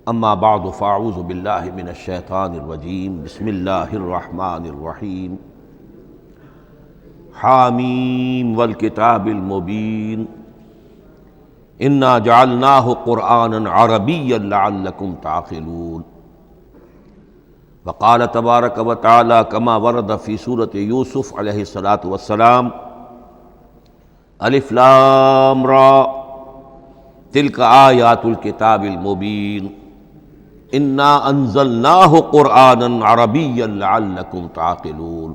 اما بعد فاعوذ باللہ من الشیطان الرجیم بسم اللہ الرحمن الرحیم حامیم والکتاب المبین انا جعلناہ قرآنا عربیا لعلکم تعقلون وقال تبارک وتعالی کما ورد فی سورۃ یوسف علیہ الصلاۃ والسلام الف لام را تلک آیات الکتاب المبین انا انزلناہ قرآنا عربیا لعلکم تعقلون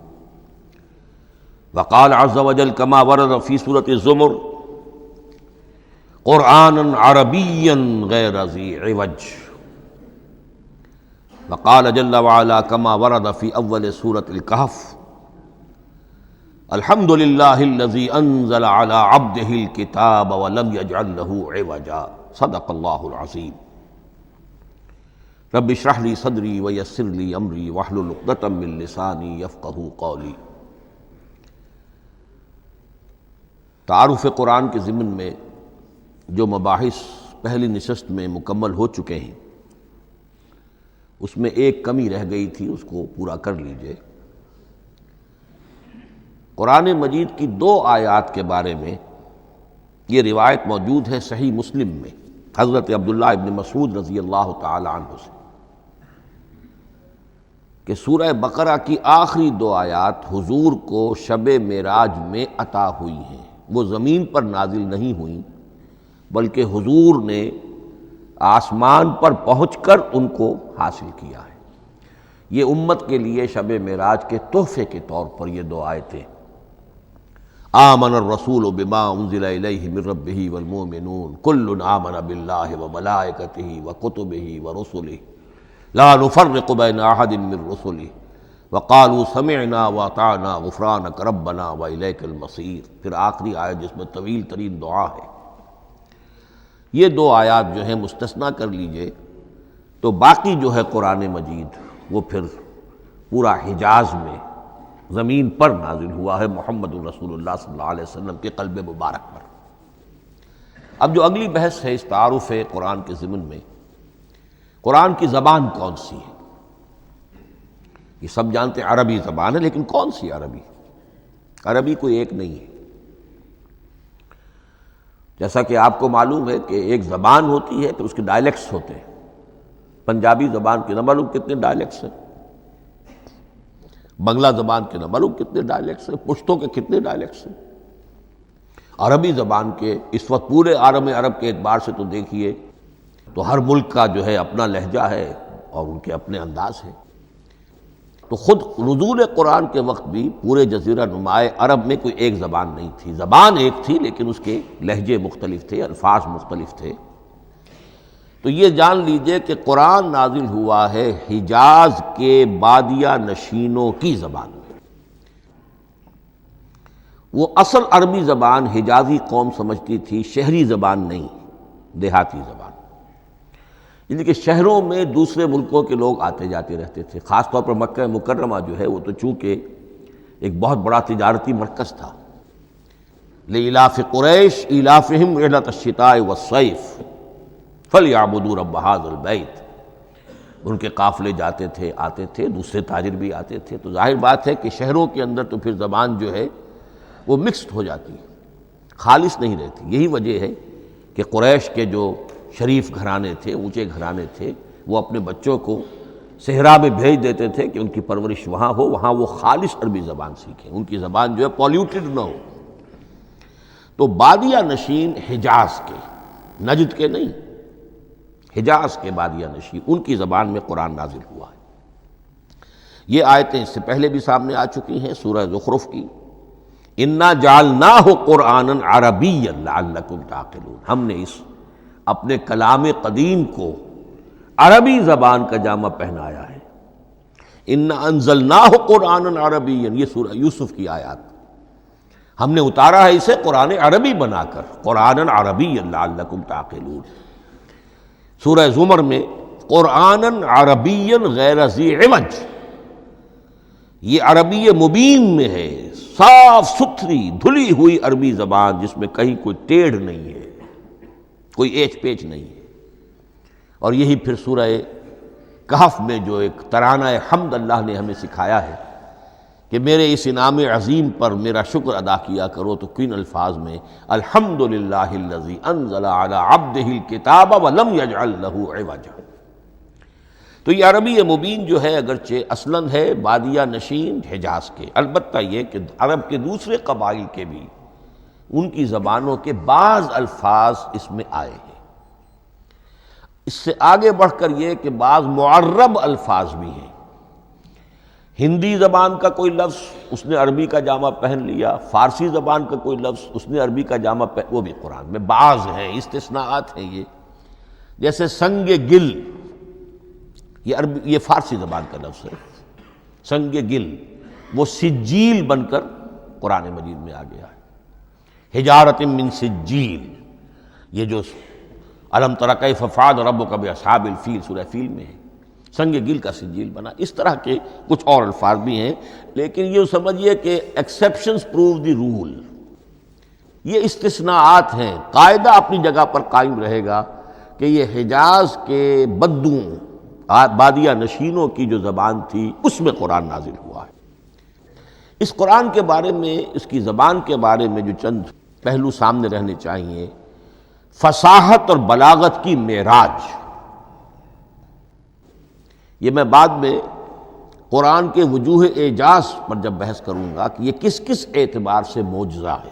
وقال عز وجل کما ورد فی سورۃ الزمر قرآنا عربیا غیر ذی عوج وقال جل وعلا کما ورد فی اول سورۃ الکہف الحمد للہ الذی انزل علی عبدہ الکتاب ولم یجعل لہ عوجا صدق اللہ العظیم رب اشرح لی صدری ویسر لی امری واحلل عقدۃ من لسانی یفقہوا قولی۔ تعارف قرآن کے ضمن میں جو مباحث پہلی نشست میں مکمل ہو چکے ہیں اس میں ایک کمی رہ گئی تھی، اس کو پورا کر لیجئے۔ قرآن مجید کی 2 آیات کے بارے میں یہ روایت موجود ہے صحیح مسلم میں حضرت عبداللہ ابن مسعود رضی اللہ تعالی عنہ سے کہ سورہ بقرہ کی آخری 2 آیات حضور کو شب معراج میں عطا ہوئی ہیں، وہ زمین پر نازل نہیں ہوئیں بلکہ حضور نے آسمان پر پہنچ کر ان کو حاصل کیا ہے۔ یہ امت کے لیے شب معراج کے تحفے کے طور پر یہ 2 آیتیں آمن الرسول بما انزل الیہ من ربہ والمؤمنون کل آمن باللہ وملائکتہ وکتبہ ورسلہ لا نفرق بین احد من رسلہ وقالوا سمعنا واطعنا غفرانک ربنا والیک المصیر۔ پھر آخری آیت جس میں طویل ترین دعا ہے۔ یہ 2 آیات جو ہیں مستثنیٰ کر لیجئے تو باقی جو ہے قرآن مجید وہ پھر پورا حجاز میں زمین پر نازل ہوا ہے محمد الرسول اللہ صلی اللہ علیہ وسلم کے قلب مبارک پر۔ اب جو اگلی بحث ہے اس تعارف قرآن کے ضمن میں، قرآن کی زبان کون سی ہے؟ یہ سب جانتے ہیں عربی زبان ہے، لیکن کون سی عربی؟ عربی کوئی ایک نہیں ہے۔ جیسا کہ آپ کو معلوم ہے کہ ایک زبان ہوتی ہے پھر اس کے ڈائلیکٹس ہوتے ہیں۔ پنجابی زبان کے نہ معلوم کتنے ڈائلیکٹس ہیں، بنگلہ زبان کے نہ معلوم کتنے ڈائلیکٹس ہیں، پشتو کے کتنے ڈائلیکٹس ہیں۔ عربی زبان کے اس وقت پورے عالم عرب کے اعتبار سے تو دیکھیے تو ہر ملک کا جو ہے اپنا لہجہ ہے اور ان کے اپنے انداز ہے۔ تو خود نزول قرآن کے وقت بھی پورے جزیرہ نمائے عرب میں کوئی ایک زبان نہیں تھی، زبان ایک تھی لیکن اس کے لہجے مختلف تھے، الفاظ مختلف تھے۔ تو یہ جان لیجئے کہ قرآن نازل ہوا ہے حجاز کے بادیہ نشینوں کی زبان میں۔ وہ اصل عربی زبان حجازی قوم سمجھتی تھی، شہری زبان نہیں، دیہاتی زبان، یعنی کہ شہروں میں دوسرے ملکوں کے لوگ آتے جاتے رہتے تھے۔ خاص طور پر مکہ مکرمہ جو ہے وہ تو چونکہ ایک بہت بڑا تجارتی مرکز تھا۔ لإلاف قریش ایلافہم رحلۃ الشتاء والصیف فلیعبدوا رب ھذا البیت۔ ان کے قافلے جاتے تھے، آتے تھے، دوسرے تاجر بھی آتے تھے، تو ظاہر بات ہے کہ شہروں کے اندر تو پھر زبان جو ہے وہ مکسڈ ہو جاتی ہے، خالص نہیں رہتی۔ یہی وجہ ہے کہ قریش کے جو شریف گھرانے تھے، اونچے گھرانے تھے، وہ اپنے بچوں کو صحرا میں بھیج دیتے تھے کہ ان کی پرورش وہاں ہو، وہاں وہ خالص عربی زبان سیکھیں، ان کی زبان جو ہے پولیوٹڈ نہ ہو۔ تو بادیہ نشین حجاز کے، نجد کے نہیں، حجاز کے بادیہ نشین، ان کی زبان میں قرآن نازل ہوا ہے۔ یہ آیتیں اس سے پہلے بھی سامنے آ چکی ہیں سورہ زخرف کی، انا جعلناہ قرآنا عربیا لعلکم تعقلون۔ ہم نے اس اپنے کلام قدیم کو عربی زبان کا جامہ پہنایا ہے۔ انا انزلناہ قرآنا عربیا، یہ سورہ یوسف کی آیات، ہم نے اتارا ہے اسے قرآن عربی بنا کر، قرآنا عربیا لعلکم تعقلون۔ سورہ زمر میں قرآنا عربیا غیر ذی عوج، یہ عربی مبین میں ہے، صاف ستھری دھلی ہوئی عربی زبان جس میں کہیں کوئی ٹیڑھ نہیں ہے، کوئی ایچ پیچ نہیں ہے۔ اور یہی پھر سورہ کہف میں جو ایک ترانہ حمد اللہ نے ہمیں سکھایا ہے کہ میرے اس انعام عظیم پر میرا شکر ادا کیا کرو، تو کن الفاظ میں الحمدللہ الذی انزل علی عبدہ الکتاب ولم یجعل لہ عوجا۔ تو یہ عربی مبین جو ہے اگرچہ اصلاً ہے بادیہ نشین حجاز کے، البتہ یہ کہ عرب کے دوسرے قبائل کے بھی ان کی زبانوں کے بعض الفاظ اس میں آئے ہیں۔ اس سے آگے بڑھ کر یہ کہ بعض معرب الفاظ بھی ہیں۔ ہندی زبان کا کوئی لفظ اس نے عربی کا جامہ پہن لیا، فارسی زبان کا کوئی لفظ اس نے عربی کا جامہ پہن، وہ بھی قرآن میں بعض ہیں، استثناءات ہیں یہ۔ جیسے سنگ گل، یہ فارسی زبان کا لفظ ہے، سنگ گل، وہ سجیل بن کر قرآن مجید میں آ گیا ہے۔ حجارۃ من سجیل، یہ جو الم تر کیف فعل ربک باصحاب الفیل سورہ فیل میں ہے، سنگ گل کا سجیل بنا۔ اس طرح کے کچھ اور الفاظ بھی ہیں، لیکن یہ سمجھیے کہ ایکسیپشنز پروو دی رول، یہ استثناءات ہیں، قاعدہ اپنی جگہ پر قائم رہے گا کہ یہ حجاز کے بدوؤں بادیہ نشینوں کی جو زبان تھی اس میں قرآن نازل ہوا ہے۔ اس قرآن کے بارے میں، اس کی زبان کے بارے میں جو چند پہلو سامنے رہنے چاہیے، فصاحت اور بلاغت کی معراج، یہ میں بعد میں قرآن کے وجوہ اعجاز پر جب بحث کروں گا کہ یہ کس کس اعتبار سے معجزہ ہے،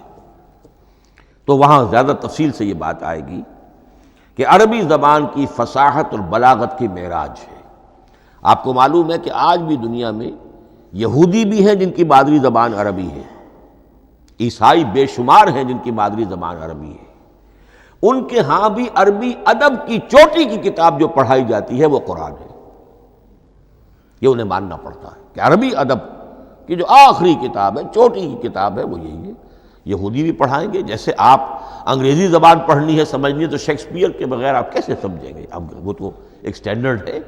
تو وہاں زیادہ تفصیل سے یہ بات آئے گی کہ عربی زبان کی فصاحت اور بلاغت کی معراج ہے۔ آپ کو معلوم ہے کہ آج بھی دنیا میں یہودی بھی ہیں جن کی مادری زبان عربی ہے، عیسائی بے شمار ہیں جن کی مادری زبان عربی ہے، ان کے ہاں بھی عربی ادب کی چوٹی کی کتاب جو پڑھائی جاتی ہے وہ قرآن ہے۔ یہ انہیں ماننا پڑتا ہے کہ عربی ادب کی جو آخری کتاب ہے، چوٹی کی کتاب ہے، وہ یہی ہے۔ یہودی بھی پڑھائیں گے، جیسے آپ انگریزی زبان پڑھنی ہے، سمجھنی ہے، تو شیکسپیئر کے بغیر آپ کیسے سمجھیں گے؟ اب وہ تو ایک سٹینڈرڈ ہے۔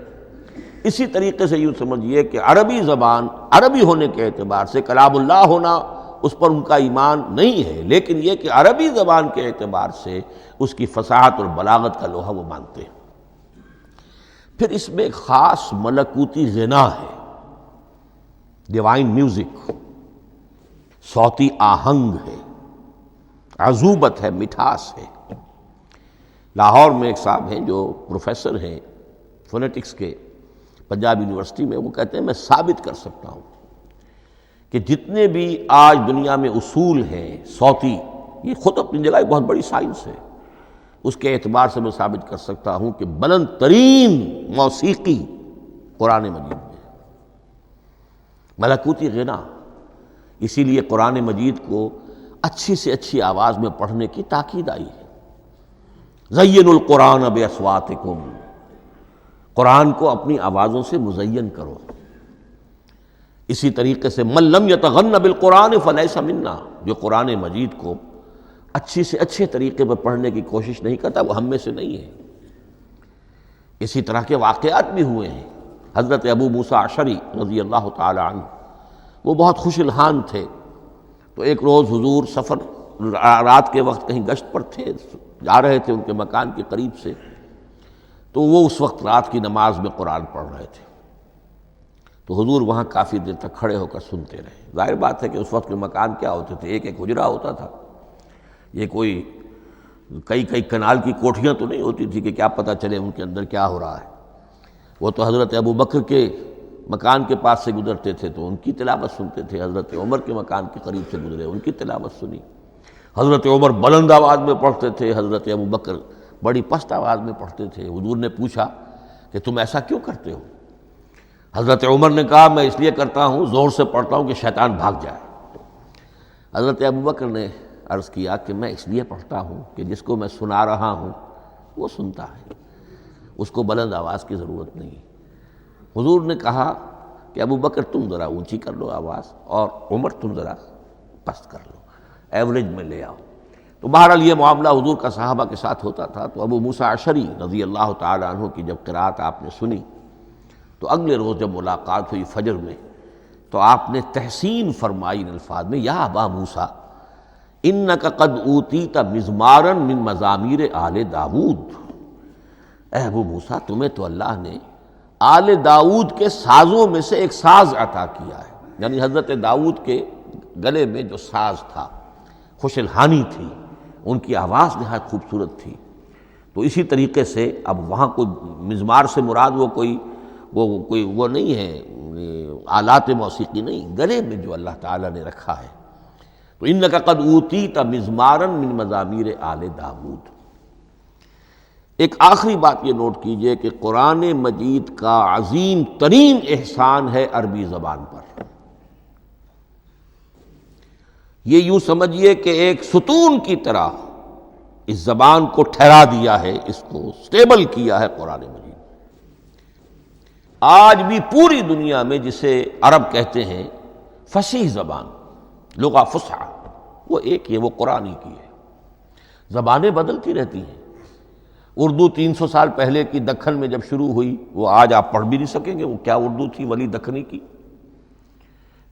اسی طریقے سے یوں سمجھیے کہ عربی زبان عربی ہونے کے اعتبار سے کلام اللہ ہونا اس پر ان کا ایمان نہیں ہے، لیکن یہ کہ عربی زبان کے اعتبار سے اس کی فصاحت اور بلاغت کا لوہا وہ مانتے ہیں۔ پھر اس میں ایک خاص ملکوتی غنا ہے، ڈیوائن میوزک، صوتی آہنگ ہے، عذوبت ہے، مٹھاس ہے۔ لاہور میں ایک صاحب ہیں جو پروفیسر ہیں فونیٹکس کے پنجاب یونیورسٹی میں، وہ کہتے ہیں میں ثابت کر سکتا ہوں کہ جتنے بھی آج دنیا میں اصول ہیں صوتی، یہ خود اپنی جگہ ایک بہت بڑی سائنس ہے، اس کے اعتبار سے میں ثابت کر سکتا ہوں کہ بلند ترین موسیقی قرآن مجید میں ہے، ملکوتی غنا۔ اسی لیے قرآن مجید کو اچھی سے اچھی آواز میں پڑھنے کی تاکید آئی ہے۔ زینوا القرآن باصواتکم، قرآن کو اپنی آوازوں سے مزین کرو۔ اسی طریقے سے من لم یتغن بالقرآن فلیس منا، جو قرآن مجید کو اچھی سے اچھے طریقے پر پڑھنے کی کوشش نہیں کرتا وہ ہم میں سے نہیں ہے۔ اسی طرح کے واقعات بھی ہوئے ہیں۔ حضرت ابو موسیٰ اشعری رضی اللہ تعالی عنہ، وہ بہت خوش الحان تھے، تو ایک روز حضور سفر رات کے وقت کہیں گشت پر تھے، جا رہے تھے ان کے مکان کے قریب سے، تو وہ اس وقت رات کی نماز میں قرآن پڑھ رہے تھے، تو حضور وہاں کافی دیر تک کھڑے ہو کر سنتے رہے۔ ظاہر بات ہے کہ اس وقت کے مکان کیا ہوتے تھے، ایک ایک حجرہ ہوتا تھا، یہ کوئی کئی کنال کی کوٹھیاں تو نہیں ہوتی تھی کہ کیا پتہ چلے ان کے اندر کیا ہو رہا ہے۔ وہ تو حضرت ابو بکر کے مکان کے پاس سے گزرتے تھے تو ان کی تلاوت سنتے تھے، حضرت عمر کے مکان کے قریب سے گزرے ان کی تلاوت سنی۔ حضرت عمر بلند آواز میں پڑھتے تھے، حضرت ابو بکر بڑی پست آواز میں پڑھتے تھے۔ حضور نے پوچھا کہ تم ایسا کیوں کرتے ہو؟ حضرت عمر نے کہا میں اس لیے کرتا ہوں، زور سے پڑھتا ہوں کہ شیطان بھاگ جائے۔ حضرت ابو بکر نے عرض کیا کہ میں اس لیے پڑھتا ہوں کہ جس کو میں سنا رہا ہوں وہ سنتا ہے، اس کو بلند آواز کی ضرورت نہیں۔ حضور نے کہا کہ ابو بکر تم ذرا اونچی کر لو آواز، اور عمر تم ذرا پست کر لو، ایوریج میں لے آؤ۔ تو بہرحال یہ معاملہ حضور کا صحابہ کے ساتھ ہوتا تھا۔ تو ابو موسیٰ اشعری رضی اللہ تعالی عنہ کی جب قرأت آپ نے سنی تو اگلے روز جب ملاقات ہوئی فجر میں، تو آپ نے تحسین فرمائی ان الفاظ میں، یا ابا موسیٰ انک قد اوتیت مزمارا من مزامیر آل داود، اے ابو موسیٰ تمہیں تو اللہ نے آل داؤد کے سازوں میں سے ایک ساز عطا کیا ہے، یعنی حضرت داؤد کے گلے میں جو ساز تھا، خوش الحانی تھی، ان کی آواز نہایت خوبصورت تھی۔ تو اسی طریقے سے اب وہاں کوئی مزمار سے مراد وہ نہیں ہے، آلات موسیقی نہیں، گلے میں جو اللہ تعالیٰ نے رکھا ہے۔ تو انک قد اوتیت مزمارا من مزامیر آل داؤد۔ ایک آخری بات یہ نوٹ کیجئے کہ قرآن مجید کا عظیم ترین احسان ہے عربی زبان پر۔ یہ یوں سمجھیے کہ ایک ستون کی طرح اس زبان کو ٹھہرا دیا ہے، اس کو سٹیبل کیا ہے قرآن مجید۔ آج بھی پوری دنیا میں جسے عرب کہتے ہیں فصیح زبان، لغہ فصحی، وہ ایک ہے، وہ قرآن ہی کی ہے۔ زبانیں بدلتی رہتی ہیں۔ اردو 300 سال پہلے کی دکن میں جب شروع ہوئی، وہ آج آپ پڑھ بھی نہیں سکیں گے وہ کیا اردو تھی ولی دکنی کی۔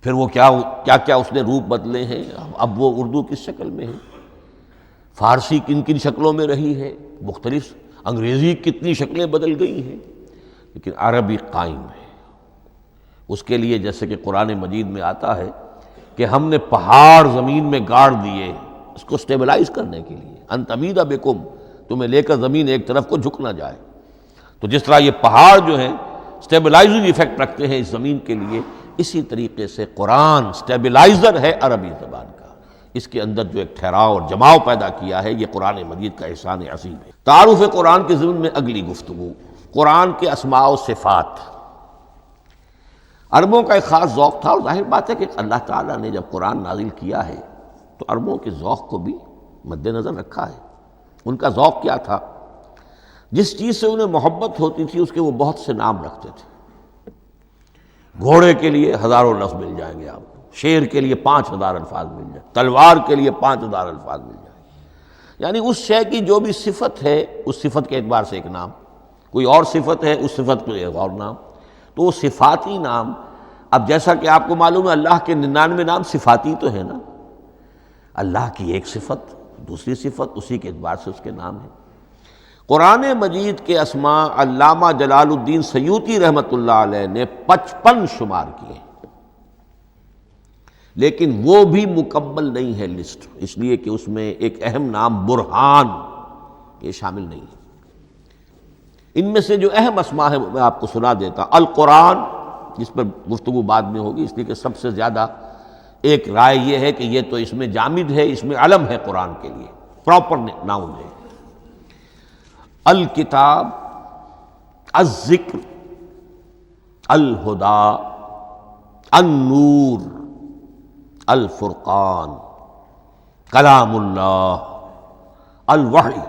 پھر وہ کیا اس نے روپ بدلے ہیں، اب وہ اردو کس شکل میں ہے، فارسی کن کن شکلوں میں رہی ہے، مختلف انگریزی کتنی شکلیں بدل گئی ہیں، لیکن عربی قائم ہے۔ اس کے لیے جیسے کہ قرآن مجید میں آتا ہے کہ ہم نے پہاڑ زمین میں گاڑ دیے اس کو سٹیبلائز کرنے کے لیے، ان تمید بکم، تمہیں لے کر زمین ایک طرف کو جھک نہ جائے۔ تو جس طرح یہ پہاڑ جو ہیں سٹیبلائزنگ ایفیکٹ رکھتے ہیں اس زمین کے لیے، اسی طریقے سے قرآن سٹیبلائزر ہے عربی زبان کا۔ اس کے اندر جو ایک ٹھہراؤ اور جماؤ پیدا کیا ہے، یہ قرآن مجید کا احسان عظیم ہے۔ تعارف قرآن کے ضمن میں اگلی گفتگو، قرآن کے اسماء و صفات۔ عربوں کا ایک خاص ذوق تھا، اور ظاہر بات ہے کہ اللہ تعالیٰ نے جب قرآن نازل کیا ہے تو عربوں کے ذوق کو بھی مد نظر رکھا ہے۔ ان کا ذوق کیا تھا؟ جس چیز سے انہیں محبت ہوتی تھی اس کے وہ بہت سے نام رکھتے تھے۔ گھوڑے کے لیے ہزاروں لفظ مل جائیں گے آپ کو، شیر کے لیے 5000 الفاظ مل جائیں، تلوار کے لیے 5000 الفاظ مل جائیں گے۔ یعنی اس شے کی جو بھی صفت ہے اس صفت کے اعتبار سے ایک نام، کوئی اور صفت ہے اس صفت کے ایک اور نام۔ تو وہ صفاتی نام، اب جیسا کہ آپ کو معلوم ہے اللہ کے 99 نام صفاتی تو ہے نا، اللہ کی ایک صفت دوسری صفت، اسی کے اعتبار سے اس کے نام ہیں۔ قرآن مجید کے اسماء علامہ جلال الدین سیوطی رحمۃ اللہ علیہ نے 55 شمار کیے، لیکن وہ بھی مکمل نہیں ہے لسٹ، اس لیے کہ اس میں ایک اہم نام برہان یہ شامل نہیں ہے۔ ان میں سے جو اہم اسماء ہیں میں آپ کو سنا دیتا۔ القرآن، جس پر گفتگو بعد میں ہوگی، اس لیے کہ سب سے زیادہ ایک رائے یہ ہے کہ یہ تو اس میں جامد ہے، اس میں علم ہے قرآن کے لیے، پراپر ناؤن ہے۔ الکتاب، الذکر، الہدی، النور، الفرقان، کلام اللہ، الوحی،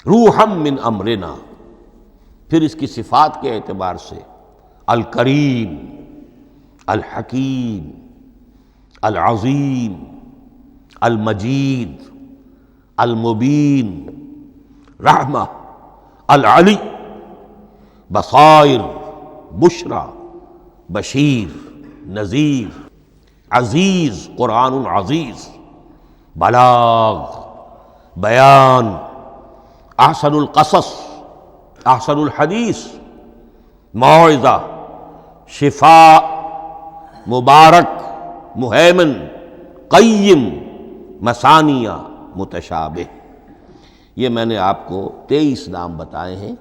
روحا من امرنا۔ پھر اس کی صفات کے اعتبار سے الکریم، الحکیم، العظیم، المجید، المبین، رحمہ، العلی، بصائر، بشرا، بشیر، نذیر، عزیز، قرآن عزیز، بلاغ، بیان، احسن القصص، احسن الحدیث، موعظہ، شفاء، مبارک، مہیمن، قیم، مثانیہ، متشابہ۔ یہ میں نے آپ کو 23 نام بتائے ہیں،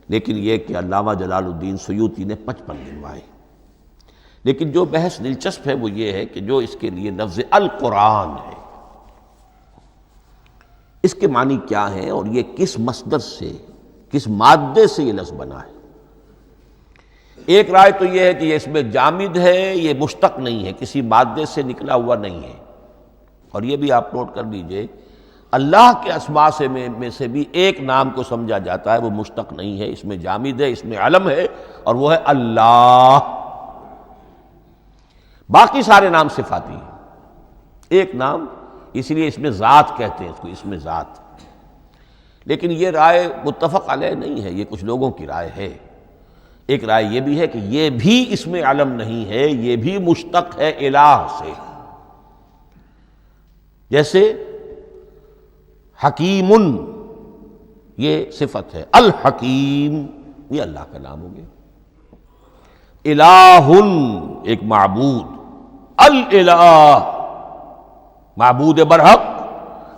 لیکن یہ کہ علامہ جلال الدین سیوطی نے 55 گنوائے۔ لیکن جو بحث دلچسپ ہے وہ یہ ہے کہ جو اس کے لیے لفظ القرآن ہے، اس کے معنی کیا ہیں اور یہ کس مصدر سے، کس مادے سے یہ لفظ بنا ہے۔ ایک رائے تو یہ ہے کہ یہ اس میں جامد ہے، یہ مشتق نہیں ہے، کسی مادے سے نکلا ہوا نہیں ہے۔ اور یہ بھی آپ نوٹ کر لیجئے، اللہ کے اسماء میں سے بھی ایک نام کو سمجھا جاتا ہے وہ مشتق نہیں ہے، اس میں جامد ہے، اس میں علم ہے، اور وہ ہے اللہ۔ باقی سارے نام صفاتی ہیں، ایک نام، اس لیے اس میں ذات کہتے ہیں اس کو، اس میں ذات۔ لیکن یہ رائے متفق علیہ نہیں ہے، یہ کچھ لوگوں کی رائے ہے۔ ایک رائے یہ بھی ہے کہ یہ بھی اس میں علم نہیں ہے، یہ بھی مشتق ہے الہ سے۔ جیسے حکیم، یہ صفت ہے۔ الحکیم یہ اللہ کا نام ہو گیا۔ الہ ایک معبود، الالہ معبود برحق،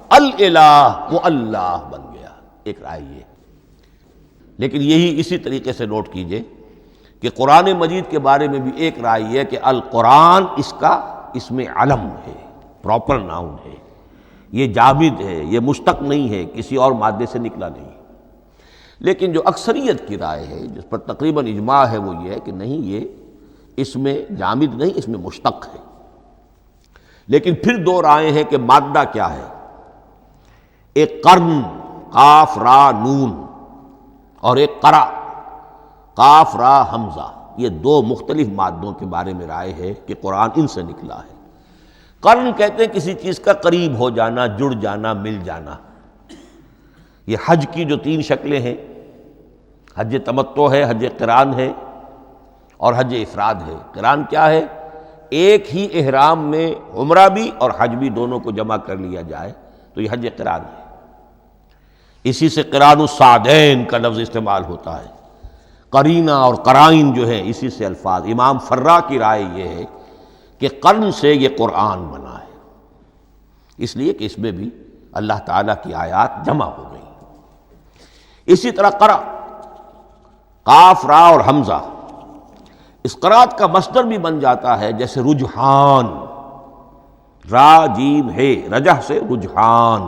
الالہ وہ اللہ بن گیا، ایک رائے یہ۔ لیکن یہی اسی طریقے سے نوٹ کیجئے کہ قرآن مجید کے بارے میں بھی ایک رائے یہ کہ القرآن اس کا اسم علم ہے، پراپر ناؤن ہے، یہ جامد ہے، یہ مشتق نہیں ہے، کسی اور مادے سے نکلا نہیں۔ لیکن جو اکثریت کی رائے ہے، جس پر تقریباً اجماع ہے، وہ یہ ہے کہ نہیں، یہ اس میں جامد نہیں، اس میں مشتق ہے۔ لیکن پھر دو رائے ہیں کہ مادہ کیا ہے۔ ایک قرن قاف را نون، اور ایک قرا قاف را حمزہ، یہ دو مختلف مادوں کے بارے میں رائے ہے کہ قرآن ان سے نکلا ہے۔ قرن کہتے ہیں کسی چیز کا قریب ہو جانا، جڑ جانا، مل جانا۔ یہ حج کی جو تین شکلیں ہیں، حج تمتع ہے، حج قران ہے، اور حج افراد ہے۔ قران کیا ہے؟ ایک ہی احرام میں عمرہ بھی اور حج بھی دونوں کو جمع کر لیا جائے تو یہ حج قران ہے۔ اسی سے قران الصعدین کا لفظ استعمال ہوتا ہے۔ قرینہ اور قرائن جو ہے اسی سے الفاظ۔ امام فرا کی رائے یہ ہے کہ قرن سے یہ قرآن بنا ہے، اس لیے کہ اس میں بھی اللہ تعالیٰ کی آیات جمع ہو گئی۔ اسی طرح قرأ قاف را اور حمزہ، اس قرات کا مصدر بھی بن جاتا ہے، جیسے رجحان، را جیم ہے، رجح سے رجحان،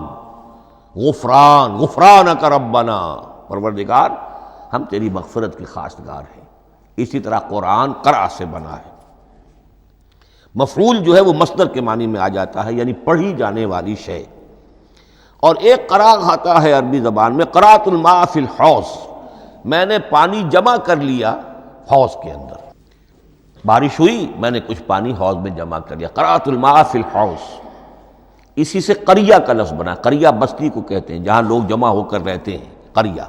غفران، غفرانک ربنا، پروردگار ہم تیری مغفرت کے خواستگار ہیں۔ اسی طرح قرآن قرأ سے بنا ہے۔ مفعول جو ہے وہ مصدر کے معنی میں آ جاتا ہے، یعنی پڑھی جانے والی شے۔ اور ایک قرأ آتا ہے عربی زبان میں، قرأت الماء فی الحوض، میں نے پانی جمع کر لیا حوض کے اندر، بارش ہوئی میں نے کچھ پانی حوض میں جمع کر لیا، قرأت الماء فی الحوض۔ اسی سے قریہ کا لفظ بنا، قریہ بستی کو کہتے ہیں جہاں لوگ جمع ہو کر رہتے ہیں، قریہ۔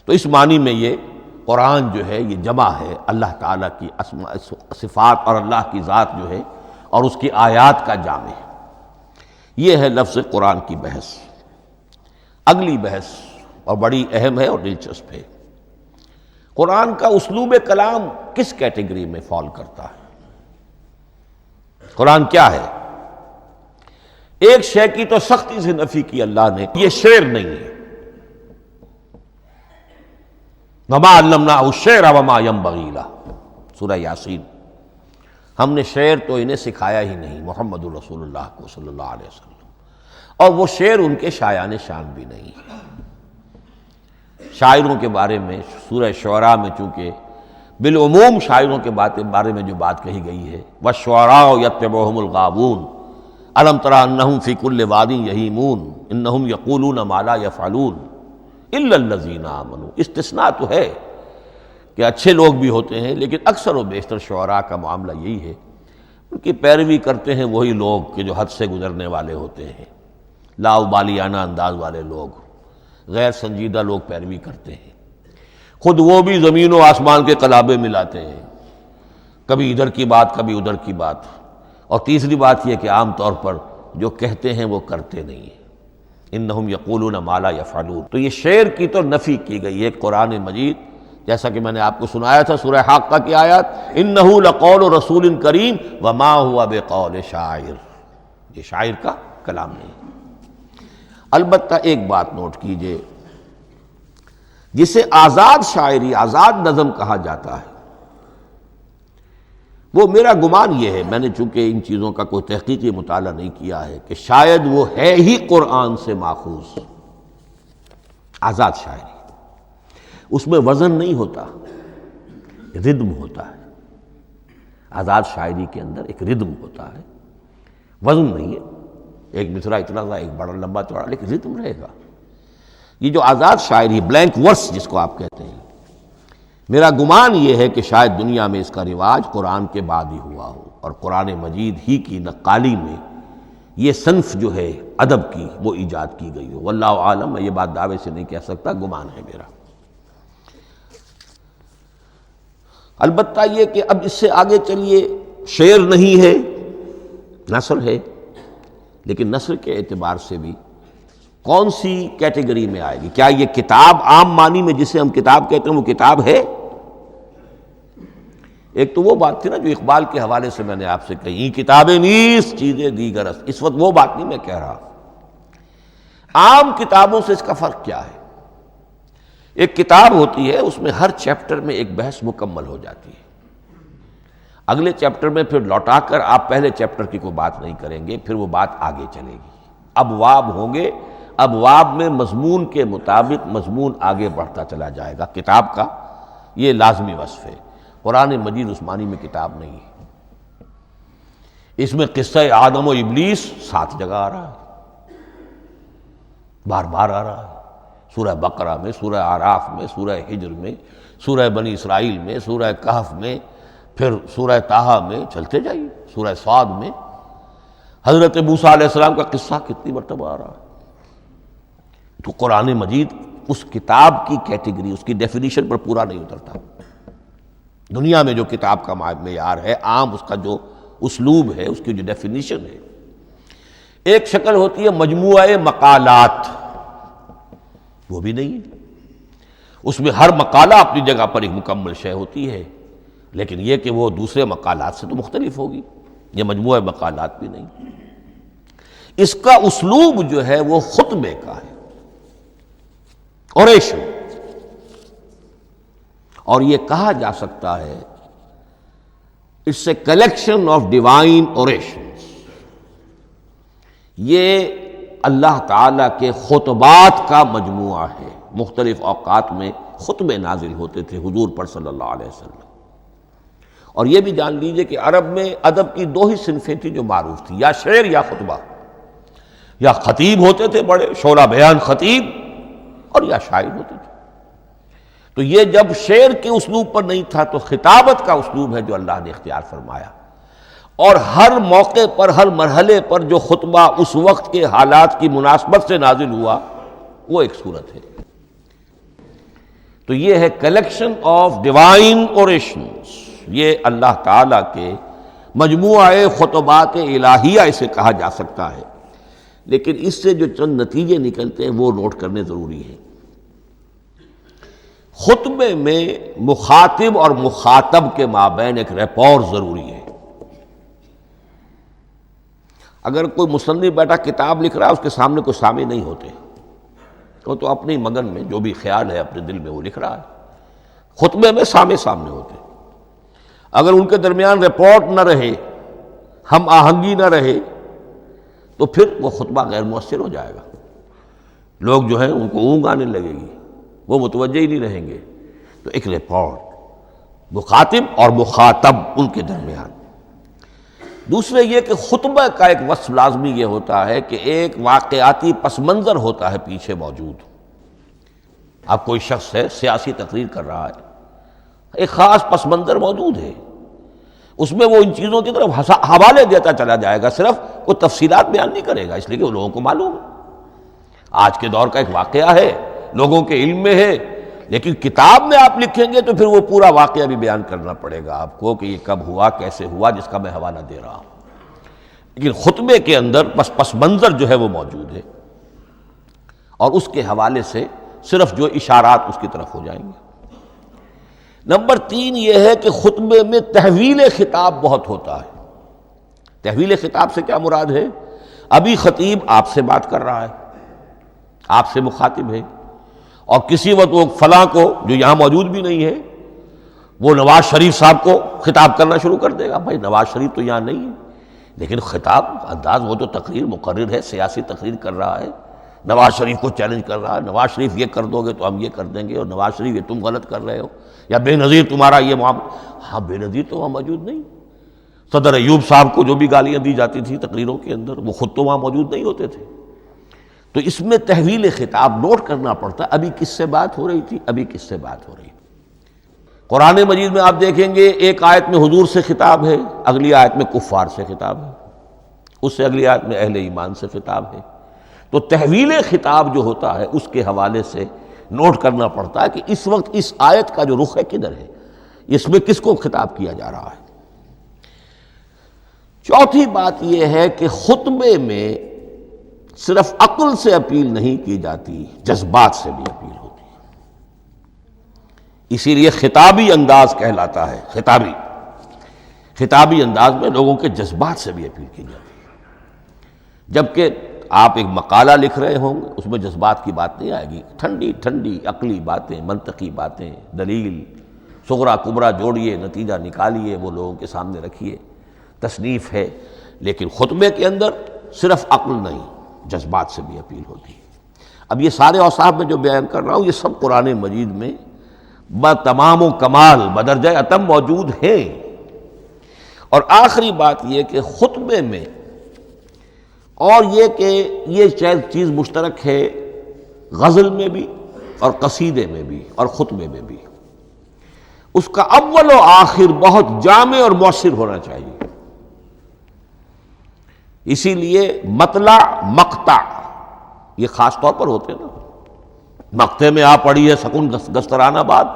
تو اس معنی میں یہ قرآن جو ہے یہ جمع ہے اللہ تعالیٰ کی اسماء صفات اور اللہ کی ذات جو ہے اور اس کی آیات کا جامع ہے۔ یہ ہے لفظ قرآن کی بحث۔ اگلی بحث اور بڑی اہم ہے اور دلچسپ ہے، قرآن کا اسلوب کلام کس کیٹیگری میں فال کرتا ہے؟ قرآن کیا ہے؟ ایک شے کی تو سختی سے نفی کی اللہ نے، یہ شعر نہیں ہے۔ وَمَا عَلَّمْنَاهُ الشِّعْرَ وَمَا يَنبَغِي لَهُ، سورہ یاسین۔ ہم نے شعر تو انہیں سکھایا ہی نہیں، محمد الرسول اللہ کو صلی اللہ علیہ وسلم، اور وہ شعر ان کے شایان شان بھی نہیں۔ شاعروں کے بارے میں سورہ شعراء میں چونکہ بالعموم شاعروں کے بارے میں جو بات کہی گئی ہے، وَالشُّعَرَاءُ يَتَّبِعُهُمُ الْغَاوُونَ أَلَمْ تَرَ أَنَّهُمْ فِي كُلِّ وَادٍ يَهِيمُونَ إِنَّهُمْ يَقُولُونَ مَا لَا يَفْعَلُونَ إِلَّا الَّذِينَ آمَنُوا۔ استثناء تو ہے کہ اچھے لوگ بھی ہوتے ہیں، لیکن اکثر و بیشتر شعراء کا معاملہ یہی ہے، ان کی پیروی کرتے ہیں وہی لوگ کہ جو حد سے گزرنے والے ہوتے ہیں، لا ابالیانہ انداز والے لوگ، غیر سنجیدہ لوگ پیروی کرتے ہیں۔ خود وہ بھی زمین و آسمان کے قلابے ملاتے ہیں، کبھی ادھر کی بات کبھی ادھر کی بات۔ اور تیسری بات یہ کہ عام طور پر جو کہتے ہیں وہ کرتے نہیں ہیں، انہم یقولون ما لا یفعلون۔ تو یہ شعر کی تو نفی کی گئی ہے قرآن مجید، جیسا کہ میں نے آپ کو سنایا تھا سورہ حاقہ کی آیات، انہ لقول رسول کریم وما هو بقول شاعر، یہ شاعر کا کلام نہیں۔ البتہ ایک بات نوٹ کیجئے، جسے آزاد شاعری، آزاد نظم کہا جاتا ہے، وہ میرا گمان یہ ہے، میں نے چونکہ ان چیزوں کا کوئی تحقیقی مطالعہ نہیں کیا ہے، کہ شاید وہ ہے ہی قرآن سے ماخوذ آزاد شاعری۔ اس میں وزن نہیں ہوتا، ردم ہوتا ہے۔ آزاد شاعری کے اندر ایک ردم ہوتا ہے، وزن نہیں ہے، ایک مصرع اتنا سا، ایک بڑا لمبا چوڑا، لیکن ردم رہے گا۔ یہ جو آزاد شاعری، بلینک ورس جس کو آپ کہتے ہیں، میرا گمان یہ ہے کہ شاید دنیا میں اس کا رواج قرآن کے بعد ہی ہوا ہو، اور قرآن مجید ہی کی نقالی میں یہ صنف جو ہے ادب کی وہ ایجاد کی گئی ہو۔ واللہ عالم، میں یہ بات دعوے سے نہیں کہہ سکتا، گمان ہے میرا۔ البتہ یہ کہ اب اس سے آگے چلیے، شعر نہیں ہے، نثر ہے، لیکن نثر کے اعتبار سے بھی کون سی کیٹیگری میں آئے گی؟ کیا یہ کتاب عام معنی میں جسے ہم کتاب کہتے ہیں وہ کتاب ہے؟ ایک تو وہ بات تھی نا جو اقبال کے حوالے سے میں نے آپ سے کہی، کتابیں نیز چیزیں دیگر است، اس وقت وہ بات نہیں میں کہہ رہا۔ عام کتابوں سے اس کا فرق کیا ہے؟ ایک کتاب ہوتی ہے، اس میں ہر چیپٹر میں ایک بحث مکمل ہو جاتی ہے، اگلے چیپٹر میں پھر لوٹا کر آپ پہلے چیپٹر کی کوئی بات نہیں کریں گے، پھر وہ بات آگے چلے گی، ابواب ہوں گے، ابواب میں مضمون کے مطابق مضمون آگے بڑھتا چلا جائے گا۔ کتاب کا یہ لازمی وصف ہے۔ قرآن مجید عثمانی میں کتاب نہیں ہے، اس میں قصہ آدم و ابلیس 7 جگہ آ رہا ہے، بار بار آ رہا ہے، سورہ بقرہ میں، سورہ اعراف میں، سورہ حجر میں، سورہ بنی اسرائیل میں، سورہ کہف میں، پھر سورہ طٰہٰ میں، چلتے جائیے، سورہ صاد میں حضرت موسیٰ علیہ السلام کا قصہ کتنی مرتبہ آ رہا ہے۔ تو قرآن مجید اس کتاب کی کیٹیگری، اس کی ڈیفینیشن پر پورا نہیں اترتا۔ دنیا میں جو کتاب کا معیار ہے، عام اس کا جو اسلوب ہے، اس کی جو ڈیفینیشن ہے، ایک شکل ہوتی ہے مجموعہ مقالات، وہ بھی نہیں ہے، اس میں ہر مقالہ اپنی جگہ پر ایک مکمل شے ہوتی ہے، لیکن یہ کہ وہ دوسرے مقالات سے تو مختلف ہوگی، یہ مجموعہ مقالات بھی نہیں۔ اس کا اسلوب جو ہے وہ خطبے کا ہے، اوریشن، اور یہ کہا جا سکتا ہے it's a collection of divine orations, یہ اللہ تعالیٰ کے خطبات کا مجموعہ ہے۔ مختلف اوقات میں خطبے نازل ہوتے تھے حضور پر صلی اللہ علیہ وسلم، اور یہ بھی جان لیجئے کہ عرب میں ادب کی 2 ہی صنفیں تھیں جو معروف تھیں، یا شعر یا خطبہ، یا خطیب ہوتے تھے بڑے شعرا بیان خطیب، اور یا شاعر ہوتے تھے۔ تو یہ جب شعر کے اسلوب پر نہیں تھا تو خطابت کا اسلوب ہے جو اللہ نے اختیار فرمایا، اور ہر موقع پر، ہر مرحلے پر جو خطبہ اس وقت کے حالات کی مناسبت سے نازل ہوا وہ ایک صورت ہے۔ تو یہ ہے کلیکشن آف ڈیوائن اوریشنز، یہ اللہ تعالیٰ کے مجموعہ خطبات الہیہ اسے کہا جا سکتا ہے، لیکن اس سے جو چند نتیجے نکلتے ہیں وہ نوٹ کرنے ضروری ہیں۔ خطبے میں مخاطب اور مخاطب کے مابین ایک ریپور ضروری ہے۔ اگر کوئی مصنف بیٹا کتاب لکھ رہا ہے، اس کے سامنے کوئی سامع نہیں ہوتے، وہ تو اپنی مگن میں جو بھی خیال ہے اپنے دل میں وہ لکھ رہا ہے۔ خطبے میں سامع سامنے ہوتے، اگر ان کے درمیان رپورٹ نہ رہے، ہم آہنگی نہ رہے، تو پھر وہ خطبہ غیر مؤثر ہو جائے گا، لوگ جو ہیں ان کو اونگ آنے لگے گی، وہ متوجہ ہی نہیں رہیں گے۔ تو ایک رپورٹ مخاطب اور مخاطب ان کے درمیان۔ دوسرے یہ کہ خطبہ کا ایک وصف لازمی یہ ہوتا ہے کہ ایک واقعاتی پس منظر ہوتا ہے پیچھے موجود۔ اب کوئی شخص ہے سیاسی تقریر کر رہا ہے، ایک خاص پس منظر موجود ہے، اس میں وہ ان چیزوں کی طرف حوالے دیتا چلا جائے گا، صرف وہ تفصیلات بیان نہیں کرے گا، اس لیے کہ وہ لوگوں کو معلوم ہے آج کے دور کا ایک واقعہ ہے، لوگوں کے علم میں ہے، لیکن کتاب میں آپ لکھیں گے تو پھر وہ پورا واقعہ بھی بیان کرنا پڑے گا آپ کو کہ یہ کب ہوا، کیسے ہوا، جس کا میں حوالہ دے رہا ہوں۔ لیکن خطبے کے اندر پس منظر جو ہے وہ موجود ہے، اور اس کے حوالے سے صرف جو اشارات اس کی طرف ہو جائیں گے۔ نمبر 3 یہ ہے کہ خطبے میں تحویل خطاب بہت ہوتا ہے۔ تحویل خطاب سے کیا مراد ہے؟ ابھی خطیب آپ سے بات کر رہا ہے، آپ سے مخاطب ہے، اور کسی وقت وہ فلاں کو جو یہاں موجود بھی نہیں ہے، وہ نواز شریف صاحب کو خطاب کرنا شروع کر دے گا۔ بھائی نواز شریف تو یہاں نہیں ہے، لیکن خطاب انداز وہ تو تقریر مقرر ہے، سیاسی تقریر کر رہا ہے، نواز شریف کو چیلنج کر رہا ہے، نواز شریف یہ کر دو گے تو ہم یہ کر دیں گے، اور نواز شریف یہ تم غلط کر رہے ہو، یا بے نظیر تمہارا یہ معاملہ۔ ہاں بے نظیر تو وہاں موجود نہیں، صدر ایوب صاحب کو جو بھی گالیاں دی جاتی تھی تقریروں کے اندر، وہ خود تو وہاں موجود نہیں ہوتے تھے۔ تو اس میں تحویل خطاب نوٹ کرنا پڑتا ہے، ابھی کس سے بات ہو رہی تھی، ابھی کس سے بات ہو رہی ہے۔ قرآن مجید میں آپ دیکھیں گے ایک آیت میں حضور سے خطاب ہے، اگلی آیت میں کفار سے خطاب ہے، اس سے اگلی آیت میں اہل ایمان سے خطاب ہے۔ تو تحویل خطاب جو ہوتا ہے اس کے حوالے سے نوٹ کرنا پڑتا ہے کہ اس وقت اس آیت کا جو رخ ہے کدھر ہے، اس میں کس کو خطاب کیا جا رہا ہے۔ چوتھی بات یہ ہے کہ خطبے میں صرف عقل سے اپیل نہیں کی جاتی، جذبات سے بھی اپیل ہوتی ہے۔ اسی لیے خطابی انداز کہلاتا ہے، خطابی انداز میں لوگوں کے جذبات سے بھی اپیل کی جاتی ہے۔ جبکہ آپ ایک مقالہ لکھ رہے ہوں گے، اس میں جذبات کی بات نہیں آئے گی، ٹھنڈی ٹھنڈی عقلی باتیں، منطقی باتیں، دلیل صغرا کبرا جوڑیے، نتیجہ نکالیے، وہ لوگوں کے سامنے رکھیے، تصنیف ہے۔ لیکن خطبے کے اندر صرف عقل نہیں، جذبات سے بھی اپیل ہوتی ہے۔ اب یہ سارے اوصاف میں جو بیان کر رہا ہوں، یہ سب قرآن مجید میں بتمام و کمال بدرجہ اتم موجود ہیں۔ اور آخری بات یہ کہ خطبے میں، اور یہ کہ یہ چیز مشترک ہے غزل میں بھی اور قصیدے میں بھی اور خطبے میں بھی، اس کا اول و آخر بہت جامع اور مؤثر ہونا چاہیے۔ اسی لیے مطلع مقطع یہ خاص طور پر ہوتے ہیں نا، مقطع میں آ پڑی ہے سکون گسترانہ بات،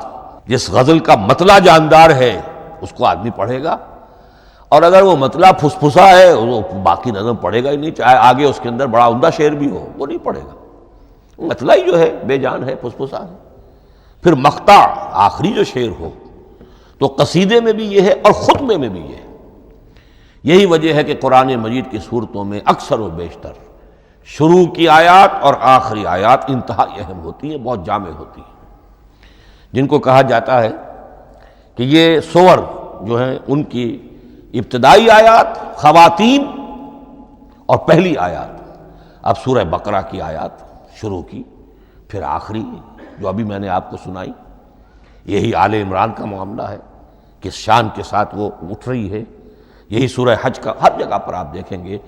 جس غزل کا مطلع جاندار ہے اس کو آدمی پڑھے گا، اور اگر وہ مطلع پھسپھسا ہے وہ باقی نظم پڑھے گا ہی نہیں، چاہے آگے اس کے اندر بڑا عمدہ شعر بھی ہو وہ نہیں پڑھے گا، مطلع ہی جو ہے بے جان ہے، پھسپھسا ہے۔ پھر مقطع آخری جو شعر ہو، تو قصیدے میں بھی یہ ہے اور خطبے میں بھی یہ ہے۔ یہی وجہ ہے کہ قرآن مجید کی صورتوں میں اکثر و بیشتر شروع کی آیات اور آخری آیات انتہائی اہم ہوتی ہیں، بہت جامع ہوتی ہیں، جن کو کہا جاتا ہے کہ یہ سور جو ہیں ان کی ابتدائی آیات، خواتین اور پہلی آیات۔ اب سورہ بقرہ کی آیات شروع کی، پھر آخری جو ابھی میں نے آپ کو سنائی، یہی آل عمران کا معاملہ ہے، کس شان کے ساتھ وہ اٹھ رہی ہے۔ یہی سورہ حج کا ہر جگہ پر آپ دیکھیں گے،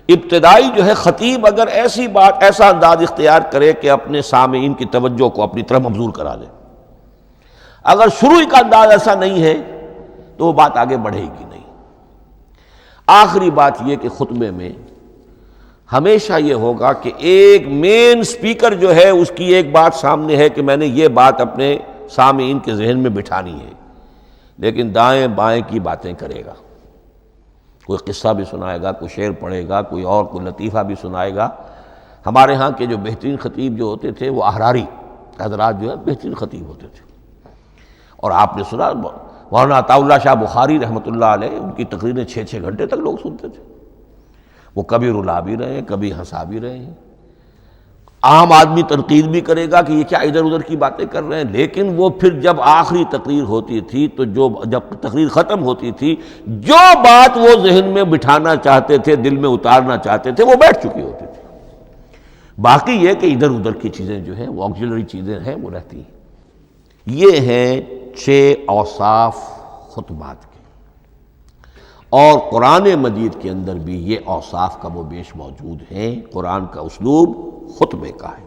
ابتدائی جو ہے خطیب اگر ایسی بات، ایسا انداز اختیار کرے کہ اپنے سامعین کی توجہ کو اپنی طرف مبذول کرا دے، اگر شروع کا انداز ایسا نہیں ہے تو وہ بات آگے بڑھے گی نہیں۔ آخری بات یہ کہ خطبے میں ہمیشہ یہ ہوگا کہ ایک مین سپیکر جو ہے اس کی ایک بات سامنے ہے کہ میں نے یہ بات اپنے سامعین کے ذہن میں بٹھانی ہے، لیکن دائیں بائیں کی باتیں کرے گا، کوئی قصہ بھی سنائے گا، کوئی شعر پڑھے گا، کوئی اور کوئی لطیفہ بھی سنائے گا۔ ہمارے ہاں کے جو بہترین خطیب جو ہوتے تھے وہ احراری حضرات جو ہے بہترین خطیب ہوتے تھے، اور آپ نے سنا مولانا عطا اللہ شاہ بخاری رحمۃ اللہ علیہ، ان کی تقریریں 6 گھنٹے تک لوگ سنتے تھے، وہ کبھی رلا بھی رہے ہیں، کبھی ہنسا بھی رہے ہیں۔ عام آدمی تنقید بھی کرے گا کہ یہ کیا ادھر ادھر کی باتیں کر رہے ہیں، لیکن وہ پھر جب آخری تقریر ہوتی تھی تو جب تقریر ختم ہوتی تھی، جو بات وہ ذہن میں بٹھانا چاہتے تھے، دل میں اتارنا چاہتے تھے، وہ بیٹھ چکی ہوتی تھی۔ باقی یہ کہ ادھر ادھر کی چیزیں جو ہیں وہ آکسیلری چیزیں ہیں وہ رہتی ہیں۔ یہ ہیں 6 اوصاف خطبات کے، اور قرآن مجید کے اندر بھی یہ اوصاف کم و بیش موجود ہیں۔ قرآن کا اسلوب خطبے کا ہے۔